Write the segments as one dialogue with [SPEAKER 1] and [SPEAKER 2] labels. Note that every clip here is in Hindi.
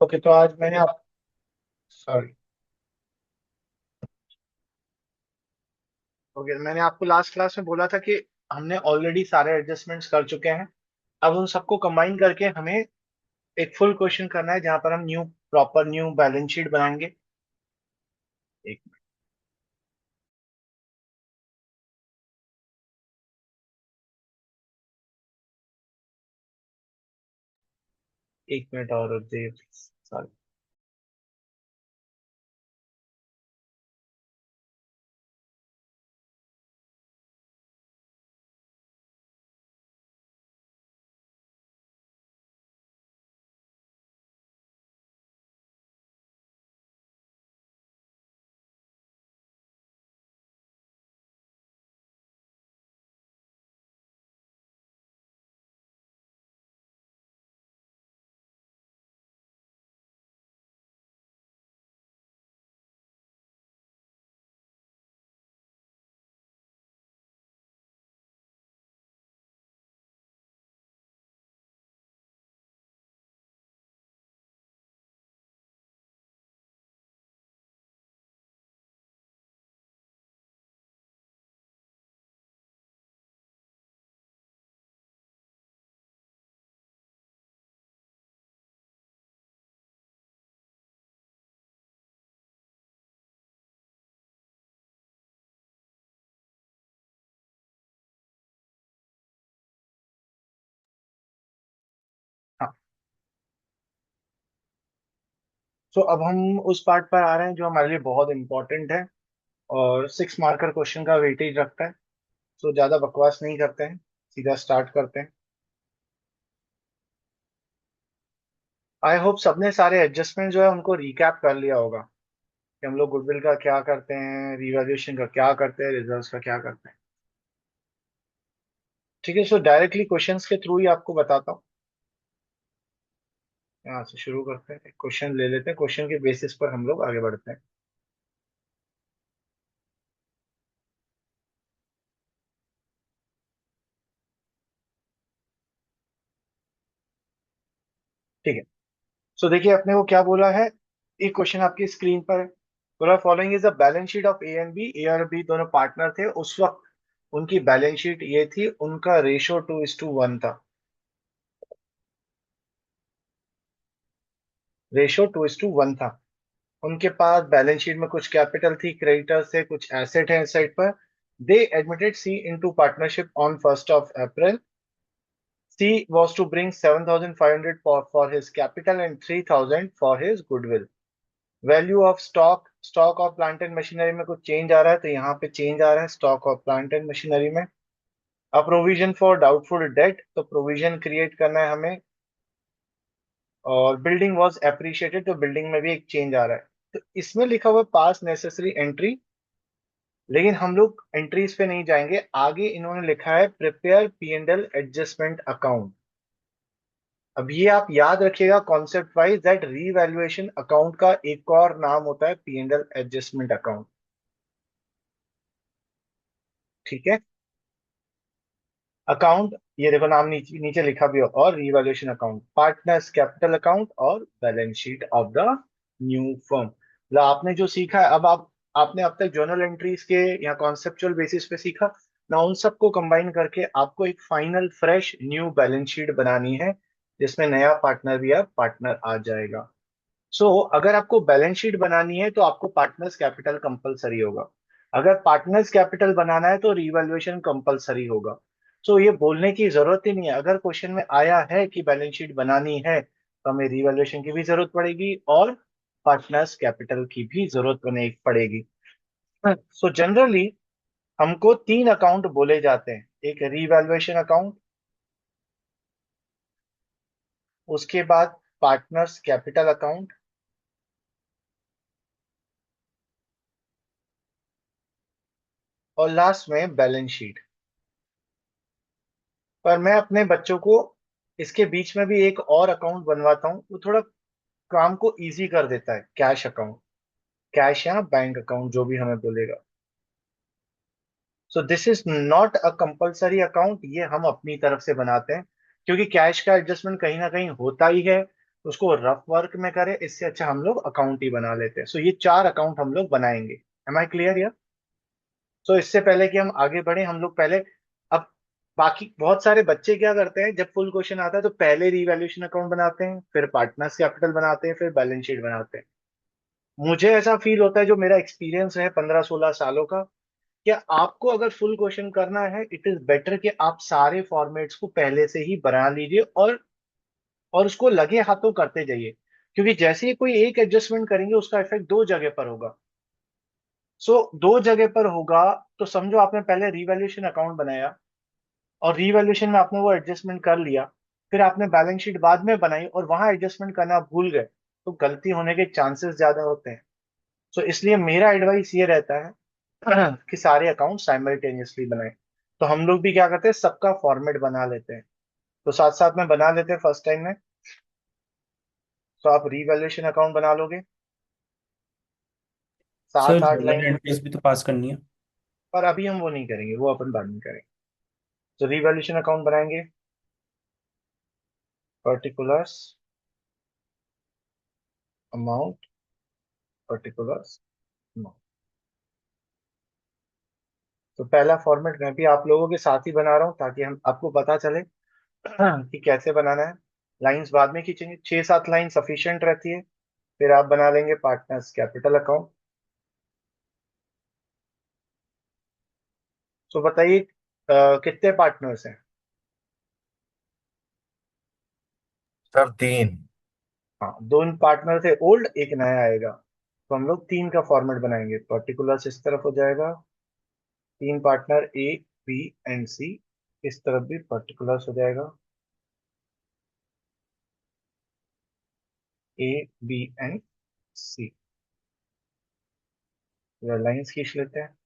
[SPEAKER 1] ओके, तो आज मैंने आप सॉरी। ओके, मैंने आपको लास्ट क्लास में बोला था कि हमने ऑलरेडी सारे एडजस्टमेंट्स कर चुके हैं। अब उन सबको कंबाइन करके हमें एक फुल क्वेश्चन करना है जहां पर हम प्रॉपर न्यू बैलेंस शीट बनाएंगे। एक एक मिनट और दे, सॉरी। हाँ, तो अब हम उस पार्ट पर आ रहे हैं जो हमारे लिए बहुत इंपॉर्टेंट है और 6 मार्कर क्वेश्चन का वेटेज रखता है। तो ज्यादा बकवास नहीं करते हैं, सीधा स्टार्ट करते हैं। आई होप सबने सारे एडजस्टमेंट जो है उनको रिकैप कर लिया होगा कि हम लोग गुडविल का क्या करते हैं, रिवैल्यूएशन का क्या करते हैं, रिजर्व्स का क्या करते हैं। ठीक है, सो डायरेक्टली क्वेश्चंस के थ्रू ही आपको बताता हूँ। यहाँ से शुरू करते हैं, क्वेश्चन ले लेते हैं, क्वेश्चन के बेसिस पर हम लोग आगे बढ़ते हैं। ठीक है, सो देखिए अपने को क्या बोला है। एक क्वेश्चन आपकी स्क्रीन पर है। बोला following is the balance sheet of A and B. A और बी दोनों पार्टनर थे उस वक्त। उनकी बैलेंस शीट ये थी, उनका रेशो 2:1 था। रेशो 2:1 था। उनके पास बैलेंस शीट में कुछ कैपिटल थी, क्रेडिटर्स थे, कुछ एसेट है इस साइड पर। They admitted C into partnership on 1st of April. C was to bring 7,500 for his capital and 3,000 for his goodwill. Value of stock of plant and machinery में कुछ चेंज आ रहा है, तो यहाँ पे चेंज आ रहा है stock of plant and machinery में। अब प्रोविजन फॉर डाउटफुल डेट, तो प्रोविजन क्रिएट करना है हमें। और बिल्डिंग वॉज एप्रिशिएटेड, तो बिल्डिंग में भी एक चेंज आ रहा है। तो इसमें लिखा हुआ पास नेसेसरी एंट्री, लेकिन हम लोग एंट्रीज पे नहीं जाएंगे। आगे इन्होंने लिखा है प्रिपेयर P&L एडजस्टमेंट अकाउंट। अब ये आप याद रखिएगा concept wise that revaluation account का एक और नाम होता है P&L एडजस्टमेंट अकाउंट। ठीक है, अकाउंट, ये देखो नाम नीचे नीचे लिखा भी हो, और revaluation account, partners capital account और balance sheet of the new firm. मतलब आपने जो सीखा है, अब आपने अब तक जर्नल एंट्रीज के या कॉन्सेप्चुअल बेसिस पे सीखा ना, उन सबको कंबाइन करके आपको एक final fresh new balance sheet बनानी है जिसमें नया पार्टनर भी है, पार्टनर आ जाएगा। अगर आपको बैलेंस शीट बनानी है तो आपको पार्टनर्स कैपिटल कंपलसरी होगा। अगर पार्टनर्स कैपिटल बनाना है तो रिवैल्यूएशन कंपलसरी होगा। ये बोलने की जरूरत ही नहीं है। अगर क्वेश्चन में आया है कि बैलेंस शीट बनानी है तो हमें रिवैल्यूएशन की भी जरूरत पड़ेगी और पार्टनर्स कैपिटल की भी जरूरत बने पड़ेगी। जनरली हमको 3 अकाउंट बोले जाते हैं। एक रिवैल्यूएशन अकाउंट, उसके बाद पार्टनर्स कैपिटल अकाउंट, और लास्ट में बैलेंस शीट। पर मैं अपने बच्चों को इसके बीच में भी एक और अकाउंट बनवाता हूँ, वो थोड़ा काम को इजी कर देता है, कैश अकाउंट। कैश या बैंक अकाउंट जो भी हमें बोलेगा। This is not a compulsory account, ये हम अपनी तरफ से बनाते हैं क्योंकि कैश का एडजस्टमेंट कहीं ना कहीं होता ही है। तो उसको रफ वर्क में करें, इससे अच्छा हम लोग अकाउंट ही बना लेते हैं। सो ये 4 अकाउंट हम लोग बनाएंगे। एम आई क्लियर यार? सो इससे पहले कि हम आगे बढ़े, हम लोग पहले, अब बाकी बहुत सारे बच्चे क्या करते हैं, जब फुल क्वेश्चन आता है तो पहले रीवैल्यूएशन अकाउंट बनाते हैं, फिर पार्टनर्स कैपिटल बनाते हैं, फिर बैलेंस शीट बनाते हैं। मुझे ऐसा फील होता है, जो मेरा एक्सपीरियंस है 15-16 सालों का, क्या आपको अगर फुल क्वेश्चन करना है, इट इज बेटर कि आप सारे फॉर्मेट्स को पहले से ही बना लीजिए, और उसको लगे हाथों करते जाइए। क्योंकि जैसे ही कोई एक एडजस्टमेंट करेंगे, उसका इफेक्ट दो जगह पर होगा। सो दो जगह पर होगा, तो समझो आपने पहले रीवैल्यूएशन अकाउंट बनाया, और रीवैल्यूएशन में आपने वो एडजस्टमेंट कर लिया, फिर आपने बैलेंस शीट बाद में बनाई और वहां एडजस्टमेंट करना भूल गए, तो गलती होने के चांसेस ज्यादा होते हैं। सो इसलिए मेरा एडवाइस ये रहता है कि सारे अकाउंट साइमल्टेनियसली बनाएं। तो हम लोग भी क्या करते हैं, सबका फॉर्मेट बना लेते हैं। तो साथ साथ में बना लेते हैं फर्स्ट टाइम में। तो आप रीवैल्यूएशन अकाउंट बना लोगे,
[SPEAKER 2] सर
[SPEAKER 1] 7-8 लाइन।
[SPEAKER 2] जनरल एंट्रीज भी तो पास करनी है।
[SPEAKER 1] पर अभी हम वो नहीं करेंगे, वो अपन बाद में करेंगे। तो रीवैल्यूएशन अकाउंट बनाएंगे, पर्टिकुलर्स, अमाउंट, पर्टिकुलर्स, अमाउंट। तो पहला फॉर्मेट मैं भी आप लोगों के साथ ही बना रहा हूँ, ताकि हम आपको पता चले कि कैसे बनाना है। लाइंस बाद में खींचेंगे, 6-7 लाइन सफिशिएंट रहती है। फिर आप बना लेंगे पार्टनर्स कैपिटल अकाउंट। तो बताइए, कितने पार्टनर्स हैं?
[SPEAKER 2] सर 3।
[SPEAKER 1] हाँ, 2 पार्टनर थे ओल्ड, एक नया आएगा। तो हम लोग 3 का फॉर्मेट बनाएंगे। पर्टिकुलर्स इस तरफ हो जाएगा, 3 पार्टनर ए, बी एंड सी। इस तरफ भी पर्टिकुलर्स हो जाएगा, ए, बी एंड सी। लाइंस खींच लेते हैं।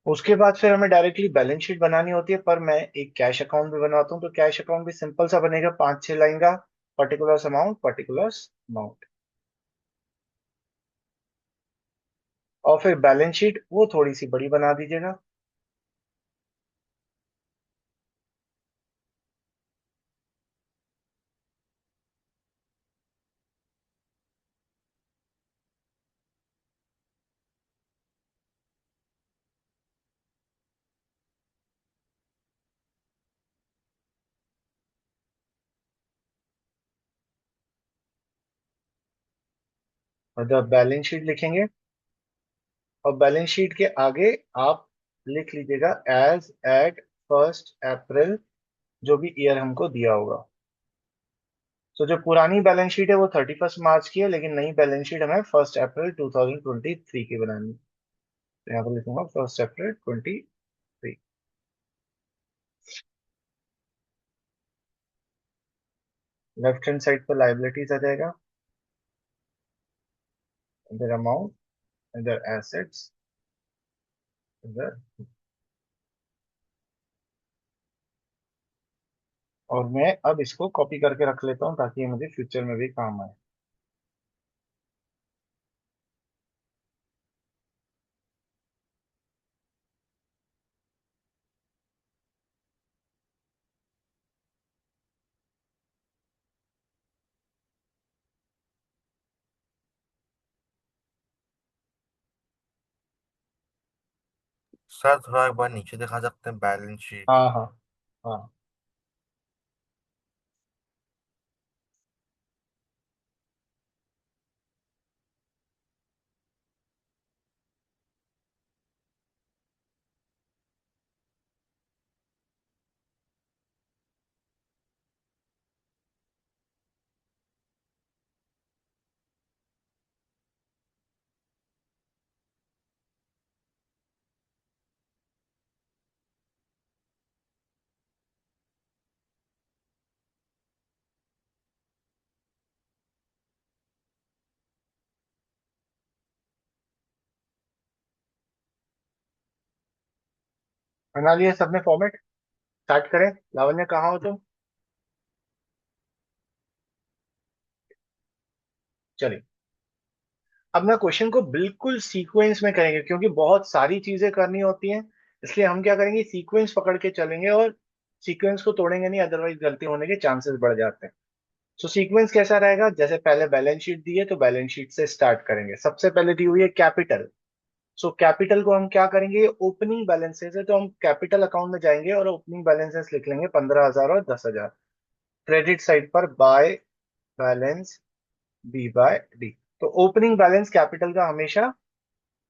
[SPEAKER 1] उसके बाद फिर हमें डायरेक्टली बैलेंस शीट बनानी होती है, पर मैं एक कैश अकाउंट भी बनाता हूँ। तो कैश अकाउंट भी सिंपल सा बनेगा, 5-6 लाइन का। Particulars amount, particulars amount. और फिर बैलेंस शीट वो थोड़ी सी बड़ी बना दीजिएगा। मतलब बैलेंस शीट लिखेंगे, और बैलेंस शीट के आगे आप लिख लीजिएगा एज एट 1 अप्रैल, जो भी ईयर हमको दिया होगा। तो जो पुरानी बैलेंस शीट है वो 31 मार्च की है, लेकिन नई बैलेंस शीट हमें 1 अप्रैल 2023 की बनानी है। तो यहाँ पर लिखूंगा 1 अप्रैल 2023। लेफ्ट हैंड साइड पर लाइबिलिटीज आ जाएगा, इधर अमाउंट, इधर एसेट्स, इधर। और मैं अब इसको कॉपी करके रख लेता हूँ, ताकि ये मुझे फ्यूचर में भी काम आए।
[SPEAKER 2] सर थोड़ा एक बार नीचे दिखा सकते हैं बैलेंस शीट।
[SPEAKER 1] हाँ हाँ हाँ। बना लिया सबने फॉर्मेट? स्टार्ट करें? लावण्य कहाँ हो तुम? चलिए, अब ना क्वेश्चन को बिल्कुल सीक्वेंस में करेंगे, क्योंकि बहुत सारी चीजें करनी होती हैं। इसलिए हम क्या करेंगे, सीक्वेंस पकड़ के चलेंगे और सीक्वेंस को तोड़ेंगे नहीं, अदरवाइज गलती होने के चांसेस बढ़ जाते हैं। सो सीक्वेंस कैसा रहेगा, जैसे पहले बैलेंस शीट दी है तो बैलेंस शीट से स्टार्ट करेंगे। सबसे पहले दी हुई है कैपिटल। सो कैपिटल को हम क्या करेंगे, ओपनिंग बैलेंसेस है तो हम कैपिटल अकाउंट में जाएंगे और ओपनिंग बैलेंसेस लिख लेंगे 15,000 और 10,000। क्रेडिट साइड पर by balance B by D. तो ओपनिंग बैलेंस कैपिटल का हमेशा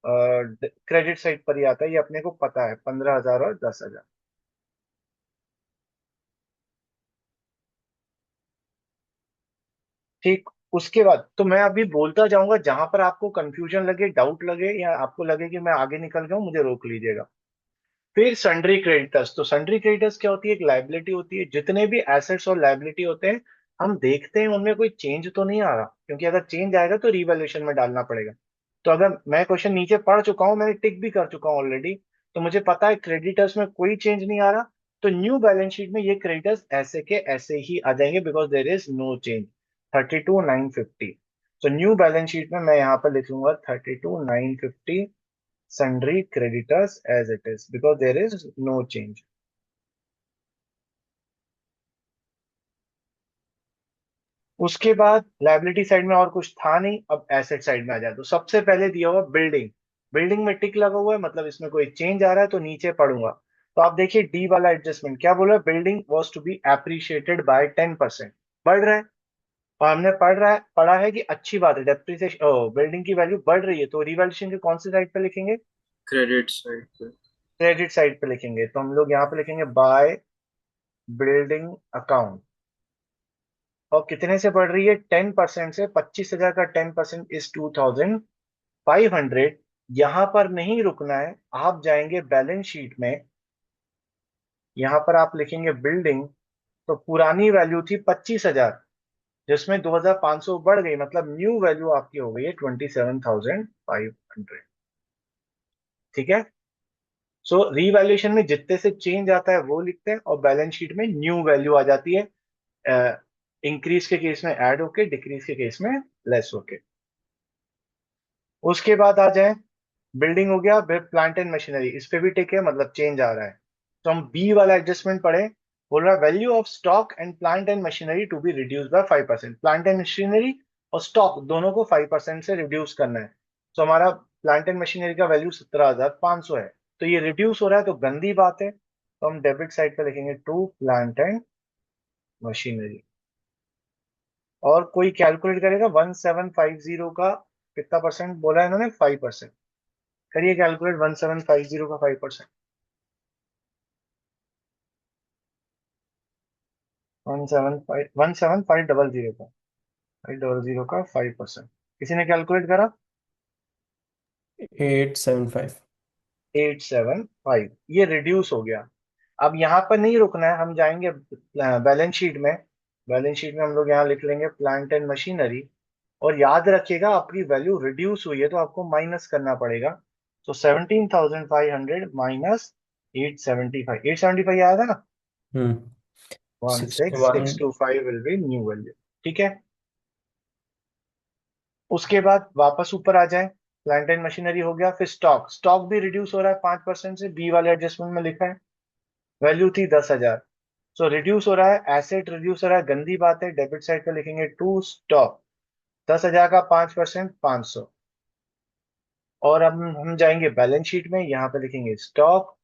[SPEAKER 1] क्रेडिट साइड पर ही आता है, ये अपने को पता है, 15,000 और 10,000। ठीक। उसके बाद तो मैं अभी बोलता जाऊंगा, जहां पर आपको कंफ्यूजन लगे, डाउट लगे, या आपको लगे कि मैं आगे निकल गया हूं, मुझे रोक लीजिएगा। फिर सन्ड्री क्रेडिटर्स। तो सन्ड्री क्रेडिटर्स क्या होती है, एक लाइबिलिटी होती है। जितने भी एसेट्स और लाइबिलिटी होते हैं, हम देखते हैं उनमें कोई चेंज तो नहीं आ रहा, क्योंकि अगर चेंज आएगा तो रिवैल्यूएशन में डालना पड़ेगा। तो अगर मैं क्वेश्चन नीचे पढ़ चुका हूं, मैंने टिक भी कर चुका हूं ऑलरेडी, तो मुझे पता है क्रेडिटर्स में कोई चेंज नहीं आ रहा, तो न्यू बैलेंस शीट में ये क्रेडिटर्स ऐसे के ऐसे ही आ जाएंगे, because there is no change. 32,950। तो न्यू बैलेंस शीट में मैं यहाँ पर लिखूंगा 32,950 sundry creditors as it is because there is no change. उसके बाद लाइबिलिटी साइड में और कुछ था नहीं, अब एसेट साइड में आ जाए तो सबसे पहले दिया हुआ बिल्डिंग। बिल्डिंग में टिक लगा हुआ है, मतलब इसमें कोई चेंज आ रहा है, तो नीचे पढ़ूंगा। तो आप देखिए डी वाला एडजस्टमेंट क्या बोल रहा है, building was to be appreciated by 10%। बढ़ रहा है, और हमने पढ़ा है कि अच्छी बात है, डेप्रिसिएशन बिल्डिंग की वैल्यू बढ़ रही है, तो रिवैल्यूएशन के कौन सी साइड पे लिखेंगे,
[SPEAKER 3] क्रेडिट साइड पे।
[SPEAKER 1] क्रेडिट साइड पे लिखेंगे। तो हम लोग यहाँ पे लिखेंगे बाय बिल्डिंग अकाउंट। और कितने से बढ़ रही है, 10% से। 25,000 का 10% इज 2,500। यहां पर नहीं रुकना है, आप जाएंगे बैलेंस शीट में, यहां पर आप लिखेंगे बिल्डिंग। तो पुरानी वैल्यू थी 25,000, जिसमें 2,500 बढ़ गई, मतलब न्यू वैल्यू आपकी हो गई है 27,500। ठीक है। सो रीवैल्यूएशन में जितने से चेंज आता है वो लिखते हैं, और बैलेंस शीट में न्यू वैल्यू आ जाती है, इंक्रीज के केस में ऐड होके, डिक्रीज के केस में लेस होके। उसके बाद आ जाए, बिल्डिंग हो गया, फिर प्लांट एंड मशीनरी, इस पे भी टिक है, मतलब चेंज आ रहा है। तो हम बी वाला एडजस्टमेंट पढ़े। बोल रहा है value of stock and plant and machinery to be reduce by 5%। Plant and machinery और स्टॉक दोनों को 5% से रिड्यूस करना है। तो हमारा प्लांट एंड मशीनरी का वैल्यू 17,500 है, तो ये रिड्यूस हो रहा है, तो गंदी बात है, तो हम डेबिट साइड पे लिखेंगे टू प्लांट एंड मशीनरी। और कोई कैलकुलेट करेगा 1750 का कितना परसेंट बोला है इन्होंने, 5%। करिए कैलकुलेट 1750 का 5%। 1750 का 500 का 5%। किसी ने कैलकुलेट करा?
[SPEAKER 3] 875।
[SPEAKER 1] 875, ये रिड्यूस हो गया। अब यहाँ पर नहीं रुकना है, हम जाएंगे बैलेंस शीट में। बैलेंस शीट में हम लोग यहाँ लिख लेंगे प्लांट एंड मशीनरी। और याद रखिएगा, आपकी वैल्यू रिड्यूस हुई है तो आपको माइनस करना पड़ेगा। तो 17,500 माइनस 875, 875 आया था ना,
[SPEAKER 3] hmm.
[SPEAKER 1] One
[SPEAKER 3] sixty
[SPEAKER 1] six
[SPEAKER 3] one
[SPEAKER 1] six two five will be new value. ठीक है। उसके बाद वापस ऊपर आ जाए, प्लांट एंड मशीनरी हो गया, फिर स्टॉक। स्टॉक भी रिड्यूस हो रहा है 5% से, बी वाले एडजस्टमेंट में लिखा है। वैल्यू थी 10,000, सो रिड्यूस हो रहा है, एसेट रिड्यूस हो रहा है, गंदी बात है, डेबिट साइड पे लिखेंगे टू स्टॉक। 10,000 का 5%, 500। और अब हम जाएंगे बैलेंस शीट में, यहाँ पे लिखेंगे स्टॉक।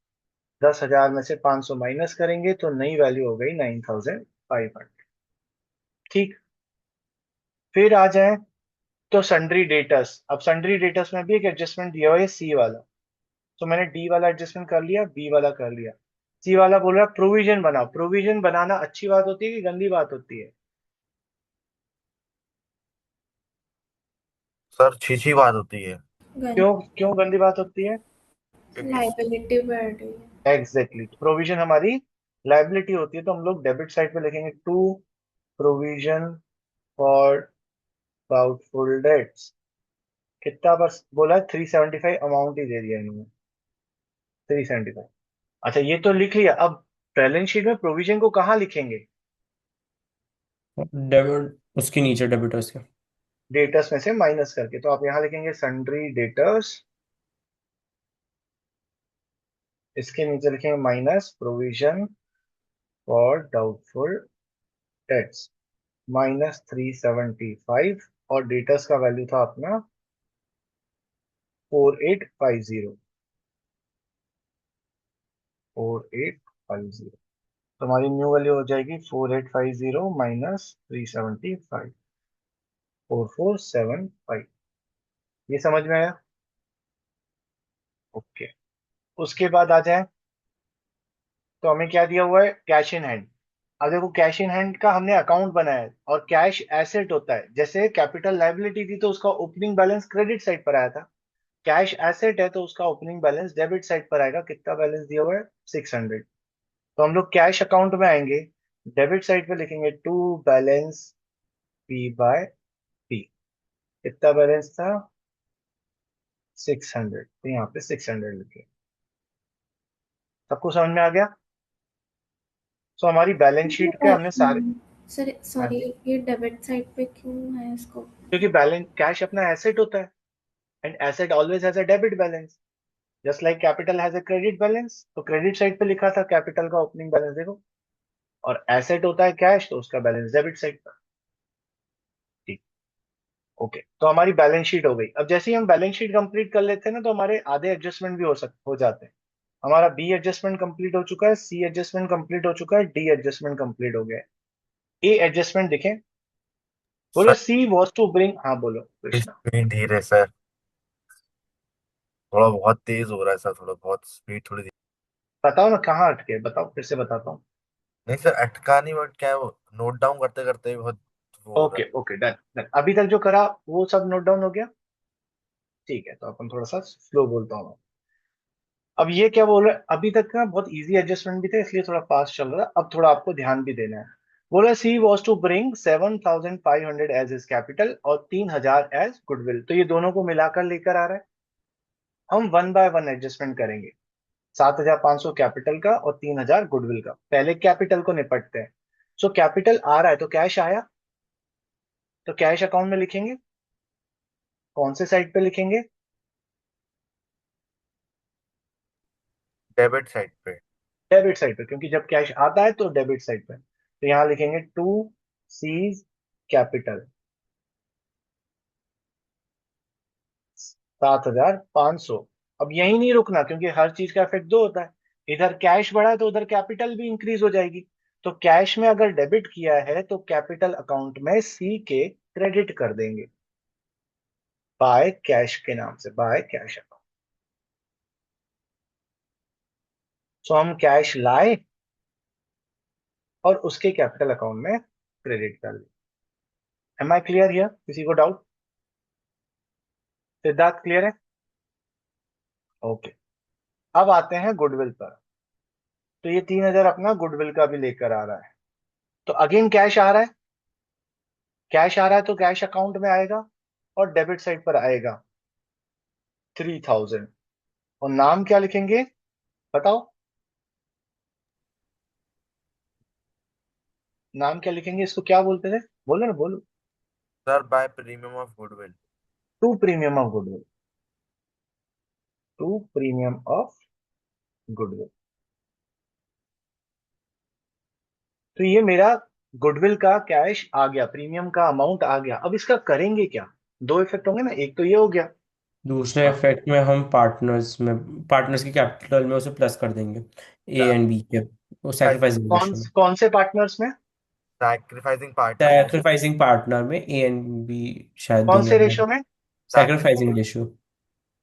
[SPEAKER 1] 10,000 में से 500 माइनस करेंगे तो नई वैल्यू हो गई 9,500। ठीक। फिर आ जाए तो सन्ड्री डेटर्स। अब सन्ड्री डेटर्स में भी एक एडजस्टमेंट दिया हुआ है, सी वाला। तो मैंने डी वाला एडजस्टमेंट कर लिया, बी वाला कर लिया। सी वाला बोल रहा है प्रोविजन बनाओ। प्रोविजन बनाना अच्छी बात होती है कि गंदी बात होती है?
[SPEAKER 2] सर छीछी बात होती है।
[SPEAKER 1] क्यों, क्यों गंदी बात होती है?
[SPEAKER 2] क्योंकि
[SPEAKER 4] लाइबिलिटी बढ़ रही है।
[SPEAKER 1] एग्जैक्टली, प्रोविजन हमारी लाइबिलिटी होती है, तो हम लोग डेबिट साइड पे लिखेंगे to provision for doubtful debts. कितना बस बोला है, 375 अमाउंट ही दे दिया इन्होंने, 375। अच्छा, ये तो लिख लिया। अब बैलेंस शीट में प्रोविजन को कहाँ लिखेंगे?
[SPEAKER 3] डेबिट उसके नीचे डेबिटर्स के।
[SPEAKER 1] डेटर्स में से माइनस करके, तो आप यहाँ लिखेंगे सन्ड्री डेटर्स, इसके नीचे लिखेंगे minus provision for doubtful dates -375, और डेटर्स का वैल्यू था अपना 4850, 4850। तो हमारी न्यू वैल्यू हो जाएगी 4850 -375, 4475। ये समझ में आया? ओके। उसके बाद आ जाए, तो हमें क्या दिया हुआ है? Cash in hand. अब देखो, कैश इन हैंड का हमने अकाउंट बनाया है, और कैश एसेट होता है। जैसे कैपिटल लायबिलिटी थी तो उसका ओपनिंग बैलेंस क्रेडिट साइड पर आया था, कैश एसेट है तो उसका ओपनिंग बैलेंस डेबिट साइड पर आएगा। कितना बैलेंस दिया हुआ है? 600। तो हम लोग कैश अकाउंट में आएंगे, डेबिट साइड पे लिखेंगे to balance P by P. कितना बैलेंस था? 600, तो यहाँ पे 600 लिखे। सबको समझ में आ गया? तो हमारी बैलेंस शीट के हमने सारे,
[SPEAKER 4] सर
[SPEAKER 1] हाँ
[SPEAKER 4] सॉरी,
[SPEAKER 1] जी,
[SPEAKER 4] ये डेबिट साइड पे क्यों है इसको?
[SPEAKER 1] क्योंकि बैलेंस कैश अपना एसेट होता है, and asset always has a debit balance, just like capital has a credit balance. तो क्रेडिट साइड पे लिखा था कैपिटल का ओपनिंग बैलेंस, देखो। और एसेट होता है कैश, तो उसका बैलेंस डेबिट साइड पर। ठीक। ओके, तो हमारी बैलेंस शीट हो गई। अब जैसे ही हम बैलेंस शीट कंप्लीट कर लेते हैं ना, तो हमारे आधे एडजस्टमेंट भी हो जाते हैं। हमारा बी एडजस्टमेंट कंप्लीट हो चुका है, सी एडजस्टमेंट कंप्लीट हो चुका है, डी एडजस्टमेंट कंप्लीट हो गया है। ए एडजस्टमेंट देखें, बोलो
[SPEAKER 2] sir
[SPEAKER 1] C was to bring, हाँ बोलो कृष्णा।
[SPEAKER 2] स्पीड धीरे सर, थोड़ा बहुत तेज हो रहा है सर, थोड़ा बहुत स्पीड थोड़ी धीरे।
[SPEAKER 1] बताओ ना कहाँ अटके, बताओ, फिर से बताता हूँ।
[SPEAKER 2] नहीं सर, अटका नहीं, बट क्या है वो नोट डाउन करते करते बहुत वो हो रहा
[SPEAKER 1] ओके ओके, डन डन। अभी तक जो करा वो सब नोट डाउन हो गया? ठीक है, तो अपन थोड़ा सा स्लो बोलता हूँ। अब ये क्या बोल रहा है? अभी तक का बहुत इजी एडजस्टमेंट भी था, इसलिए थोड़ा फास्ट चल रहा है। अब थोड़ा आपको ध्यान भी देना है। बोल रहा है C was to bring 7500 as his capital और 3000 एज गुडविल। तो ये दोनों को मिलाकर लेकर आ रहा है। हम वन बाय वन एडजस्टमेंट करेंगे। 7500 कैपिटल का और 3000 गुडविल का। पहले कैपिटल को निपटते हैं। सो कैपिटल आ रहा है तो कैश आया, तो कैश अकाउंट में लिखेंगे। कौन से साइड पे लिखेंगे?
[SPEAKER 2] डेबिट साइड पे।
[SPEAKER 1] डेबिट साइड पे, क्योंकि जब कैश आता है तो डेबिट साइड पे। तो यहां लिखेंगे टू सीज कैपिटल 7500। अब यही नहीं रुकना, क्योंकि हर चीज का इफेक्ट दो होता है। इधर कैश बढ़ा है तो उधर कैपिटल भी इंक्रीज हो जाएगी। तो कैश में अगर डेबिट किया है तो कैपिटल अकाउंट में सी के क्रेडिट कर देंगे, बाय कैश के नाम से, बाय कैश अकाउंट। सो हम कैश लाए और उसके कैपिटल अकाउंट में क्रेडिट कर दिया। Am I clear here? किसी को डाउट? सिद्धार्थ क्लियर है? ओके। अब आते हैं गुडविल पर। तो ये 3000 अपना गुडविल का भी लेकर आ रहा है। तो अगेन कैश आ रहा है, कैश आ रहा है तो कैश अकाउंट में आएगा और डेबिट साइड पर आएगा 3000। और नाम क्या लिखेंगे, बताओ? नाम क्या लिखेंगे? इसको क्या बोलते थे? बोलो ना, बोलो।
[SPEAKER 2] Sir by premium of goodwill.
[SPEAKER 1] To premium of goodwill, to premium of goodwill. तो ये मेरा गुडविल का कैश आ गया, प्रीमियम का अमाउंट आ गया। अब इसका करेंगे क्या? दो इफेक्ट होंगे ना, एक तो ये हो गया।
[SPEAKER 3] दूसरे
[SPEAKER 1] हाँ,
[SPEAKER 3] इफेक्ट में हम पार्टनर्स के कैपिटल में उसे प्लस कर देंगे, ए एंड बी के, वो सैक्रिफाइसिंग
[SPEAKER 1] कौन
[SPEAKER 3] रेशो में।
[SPEAKER 1] कौन से पार्टनर्स में?
[SPEAKER 2] सैक्रिफाइसिंग पार्टनर में।
[SPEAKER 3] सैक्रिफाइसिंग पार्टनर में ए एंड बी, शायद
[SPEAKER 1] कौन
[SPEAKER 3] दोनों
[SPEAKER 1] से
[SPEAKER 3] में।
[SPEAKER 1] रेशो में?
[SPEAKER 3] Sacrificing ratio.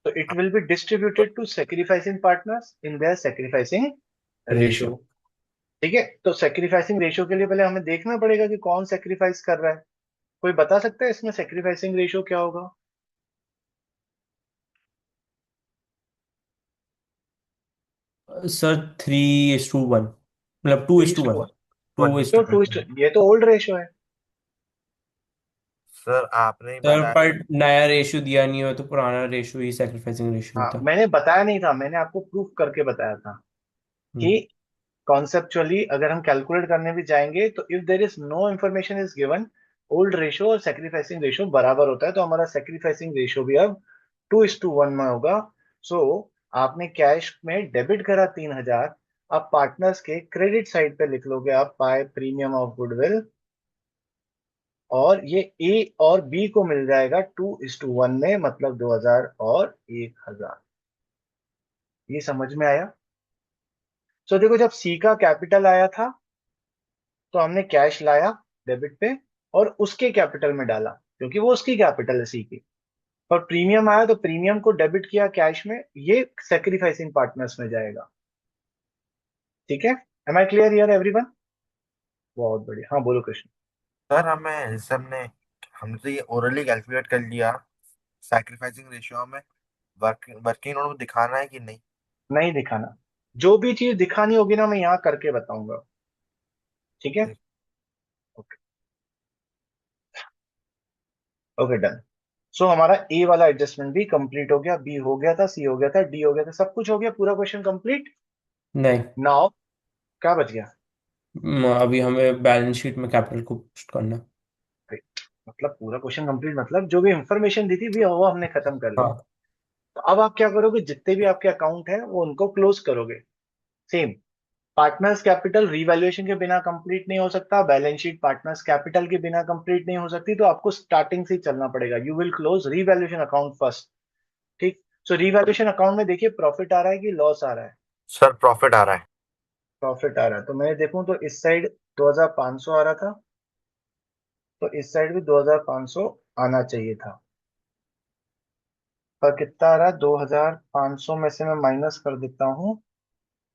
[SPEAKER 1] तो it will be distributed to sacrificing partners in their sacrificing ratio.
[SPEAKER 3] Ratio.
[SPEAKER 1] ठीक है, तो सेक्रीफाइसिंग रेशियो के लिए पहले हमें देखना पड़ेगा कि कौन सेक्रीफाइस कर रहा है। कोई बता सकता है इसमें सेक्रीफाइसिंग रेशियो क्या होगा?
[SPEAKER 3] सर 3:1, मतलब two
[SPEAKER 1] three
[SPEAKER 3] is
[SPEAKER 1] is
[SPEAKER 3] two
[SPEAKER 1] two
[SPEAKER 3] one
[SPEAKER 1] one
[SPEAKER 3] two is
[SPEAKER 1] तो
[SPEAKER 3] टू
[SPEAKER 1] टू
[SPEAKER 3] वन
[SPEAKER 1] ये तो ओल्ड रेशियो है।
[SPEAKER 2] सर आपने ही
[SPEAKER 3] सर
[SPEAKER 2] बताया।
[SPEAKER 3] पर नया रेशियो दिया नहीं हो तो पुराना रेशियो ही सैक्रिफाइसिंग रेशियो
[SPEAKER 1] हाँ,
[SPEAKER 3] होता।
[SPEAKER 1] मैंने बताया नहीं था, मैंने आपको प्रूफ करके बताया था कि
[SPEAKER 3] हम्म
[SPEAKER 1] कॉन्सेप्चुअली अगर हम कैलकुलेट करने भी जाएंगे तो if there is no information is given, old ratio और सेक्रीफाइसिंग रेशो बराबर होता है, तो हमारा सेक्रीफाइसिंग रेशो भी अब 2:1 में होगा। सो आपने कैश में डेबिट करा 3,000, अब पार्टनर्स के क्रेडिट साइड पे लिख लोगे आप बाय प्रीमियम ऑफ गुडविल, और ये ए और बी को मिल जाएगा 2:1 में, मतलब 2,000 और 1,000। ये समझ में आया? सो देखो, जब सी का कैपिटल आया था तो हमने कैश लाया डेबिट पे और उसके कैपिटल में डाला, क्योंकि वो उसकी कैपिटल है सी की। और प्रीमियम आया तो प्रीमियम को डेबिट किया कैश में, ये सेक्रीफाइसिंग पार्टनर्स में जाएगा। ठीक है? Am I clear here everyone? बहुत बढ़िया। हाँ बोलो कृष्ण।
[SPEAKER 2] सर हमें जैसे हमने तो ये ओरली कैलकुलेट कर लिया, सैक्रिफाइसिंग रेशियो हमें वर्किंग नोट में दिखाना है कि नहीं?
[SPEAKER 1] नहीं दिखाना, जो भी चीज दिखानी होगी ना मैं यहाँ करके बताऊंगा। ठीक है?
[SPEAKER 2] ठीक।
[SPEAKER 1] Okay, okay done. सो हमारा ए वाला एडजस्टमेंट भी कंप्लीट हो गया, बी हो गया था, सी हो गया था, डी हो गया था, सब कुछ हो गया, पूरा क्वेश्चन कंप्लीट।
[SPEAKER 3] नहीं।
[SPEAKER 1] नाउ क्या बच गया?
[SPEAKER 3] अभी हमें बैलेंस शीट में कैपिटल को पुश करना।
[SPEAKER 1] मतलब पूरा क्वेश्चन कंप्लीट, मतलब जो भी इंफॉर्मेशन दी थी भी वो हमने खत्म कर लिया।
[SPEAKER 3] हाँ।
[SPEAKER 1] तो अब आप क्या करोगे, जितने भी आपके अकाउंट है वो उनको क्लोज करोगे। सेम, पार्टनर्स कैपिटल रीवैल्यूएशन के बिना कंप्लीट नहीं हो सकता, बैलेंस शीट पार्टनर्स कैपिटल के बिना कंप्लीट नहीं हो सकती, तो आपको स्टार्टिंग से ही चलना पड़ेगा। You will close revaluation account first. ठीक? सो रीवैल्यूएशन अकाउंट में देखिए प्रॉफिट आ रहा है कि लॉस आ रहा है?
[SPEAKER 2] सर प्रॉफिट आ रहा है।
[SPEAKER 1] प्रॉफिट आ रहा है, तो मैं देखूं तो इस साइड 2,500 आ रहा था, तो इस साइड भी 2,500 आना चाहिए था। पर कितना आ रहा है? 2,500 में से मैं माइनस कर देता हूँ,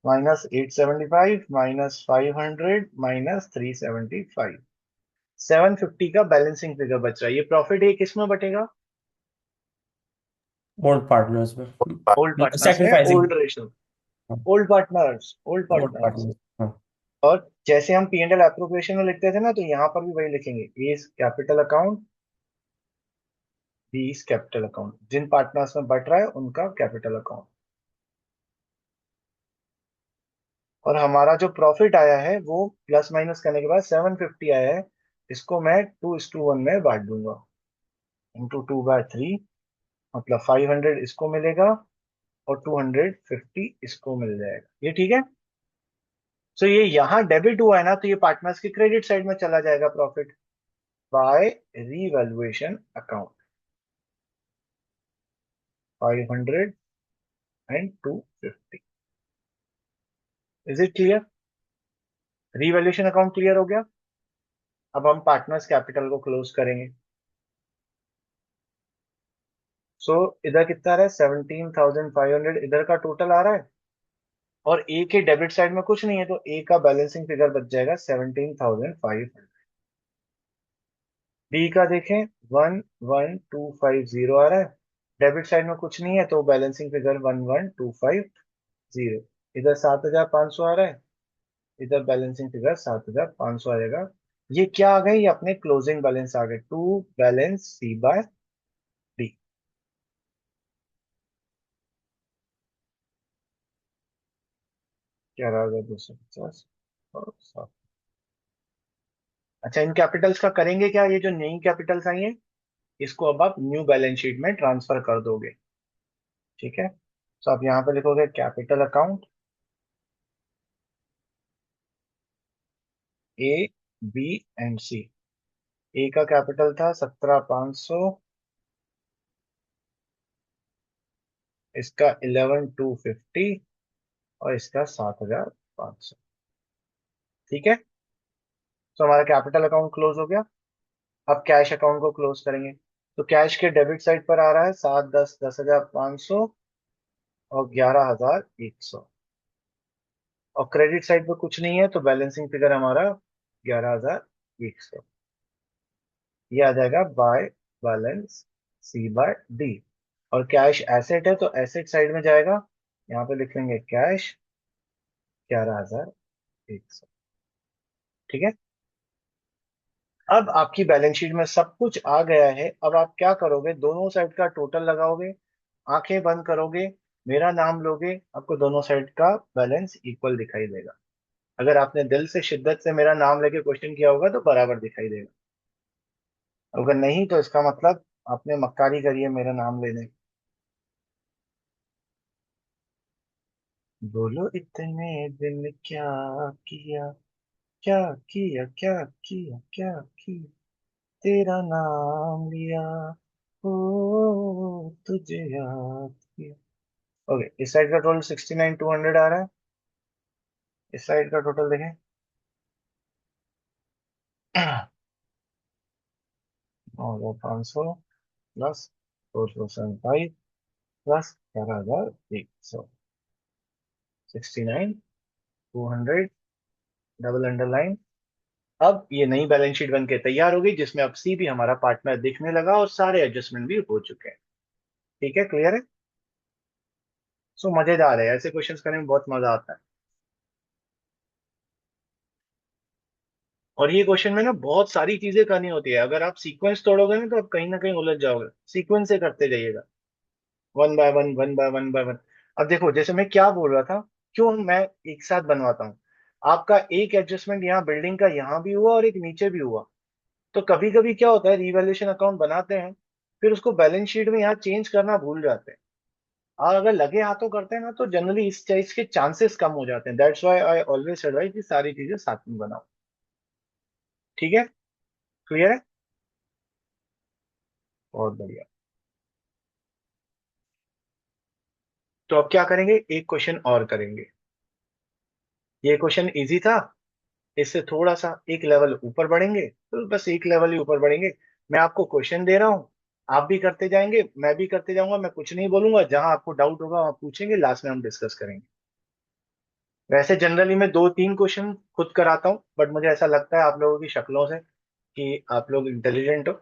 [SPEAKER 1] -875 -500 -375, 750 का बैलेंसिंग फिगर बच रहा है। ये प्रॉफिट ये किस में बटेगा?
[SPEAKER 3] ओल्ड पार्टनर्स में।
[SPEAKER 1] ओल्ड पार्टनर्स में,
[SPEAKER 3] sacrificing.
[SPEAKER 1] Old ratio, old partners, old
[SPEAKER 3] old
[SPEAKER 1] partners.
[SPEAKER 3] Partners. हाँ।
[SPEAKER 1] और जैसे हम पी एंड एल एप्रोप्रिएशन में लिखते थे ना, तो यहाँ पर भी वही लिखेंगे, A capital account, B capital account, जिन पार्टनर्स में बट रहा है उनका कैपिटल अकाउंट। और हमारा जो प्रॉफिट आया है वो प्लस माइनस करने के बाद 750 आया है, इसको मैं 2:1 में बांट दूंगा, इंटू 2/3, मतलब 500 इसको मिलेगा और 250 इसको मिल जाएगा। ये ठीक है? सो ये यहाँ डेबिट हुआ है ना, तो ये पार्टनर्स के क्रेडिट साइड में चला जाएगा profit by revaluation account, 500 and 250। Is it clear? Revaluation account clear हो गया। अब हम पार्टनर्स कैपिटल को क्लोज करेंगे। सो इधर कितना आ रहा है? 17,500 इधर का टोटल आ रहा है, और ए के डेबिट साइड में कुछ नहीं है, तो ए का बैलेंसिंग फिगर बच जाएगा 17,500। बी का देखें, 11,250 आ रहा है, डेबिट साइड में कुछ नहीं है, तो बैलेंसिंग फिगर 11,250। इधर 7,500 आ रहा है, इधर बैलेंसिंग फिगर 7,500 आ जाएगा। ये क्या आ गए? ये अपने क्लोजिंग बैलेंस आ गए, to balance C by D. 11,250 और 7। अच्छा, इन कैपिटल्स का करेंगे क्या? ये जो नई कैपिटल्स आई हैं इसको अब आप न्यू बैलेंस शीट में ट्रांसफर कर दोगे। ठीक है? तो आप यहाँ पे लिखोगे capital account A, B and C. A का कैपिटल था 17,500, इसका 11,250 और इसका 7,500। ठीक है? तो हमारा कैपिटल अकाउंट क्लोज हो गया। अब कैश अकाउंट को क्लोज करेंगे, तो कैश के डेबिट साइड पर आ रहा है 7,10,10,500 और 11,100, और क्रेडिट साइड पर कुछ नहीं है, तो बैलेंसिंग फिगर हमारा 11,100। ये आ जाएगा by balance C by D. और कैश एसेट है तो एसेट साइड में जाएगा, यहाँ पे लिख लेंगे कैश 11,100। ठीक है? अब आपकी बैलेंस शीट में सब कुछ आ गया है। अब आप क्या करोगे? दोनों साइड का टोटल लगाओगे, आंखें बंद करोगे, मेरा नाम लोगे, आपको दोनों साइड का बैलेंस इक्वल दिखाई देगा। अगर आपने दिल से शिद्दत से मेरा नाम लेके क्वेश्चन किया होगा तो बराबर दिखाई देगा, अगर नहीं तो इसका मतलब आपने मक्कारी करी है मेरा नाम लेने की। बोलो इतने दिन क्या किया, क्या किया, क्या किया, क्या किया, तेरा नाम लिया, ओ तुझे याद किया। ओके, इस साइड का टोटल 69,200 आ रहा है, इस साइड का टोटल देखें। 9,500 प्लस 4,075 प्लस 11,100, 69,200, डबल अंडरलाइन। अब ये नई बैलेंस शीट बन के तैयार हो गई, जिसमें अब सी भी हमारा पार्टनर दिखने लगा और सारे एडजस्टमेंट भी हो चुके हैं। ठीक है, क्लियर है। सो मजेदार है, ऐसे क्वेश्चंस करने में बहुत मजा आता है। और ये क्वेश्चन में ना बहुत सारी चीजें करनी होती है, अगर आप सीक्वेंस तोड़ोगे ना तो आप कहीं ना कहीं उलझ जाओगे, सीक्वेंस से करते जाइएगा, one by one, one by one by one. अब देखो, जैसे मैं क्या बोल रहा था, क्यों मैं एक साथ बनवाता हूँ। आपका एक एडजस्टमेंट यहाँ बिल्डिंग का यहाँ भी हुआ और एक नीचे भी हुआ, तो कभी कभी क्या होता है, रिवैल्यूएशन अकाउंट बनाते हैं, फिर उसको बैलेंस शीट में यहाँ चेंज करना भूल जाते हैं, और अगर लगे हाथों करते हैं ना तो जनरली इस चीज के चांसेस कम हो जाते हैं। That's why I always advise कि सारी चीजें साथ में बनाओ। ठीक है, क्लियर है। बहुत बढ़िया। तो अब क्या करेंगे, एक क्वेश्चन और करेंगे। ये क्वेश्चन इजी था, इससे थोड़ा सा एक लेवल ऊपर बढ़ेंगे, तो बस एक लेवल ही ऊपर बढ़ेंगे। मैं आपको क्वेश्चन दे रहा हूँ, आप भी करते जाएंगे, मैं भी करते जाऊंगा, मैं कुछ नहीं बोलूंगा, जहां आपको डाउट होगा आप पूछेंगे, लास्ट में हम डिस्कस करेंगे। वैसे जनरली मैं 2-3 क्वेश्चन खुद कराता हूँ, बट मुझे ऐसा लगता है आप लोगों की शक्लों से कि आप लोग इंटेलिजेंट हो,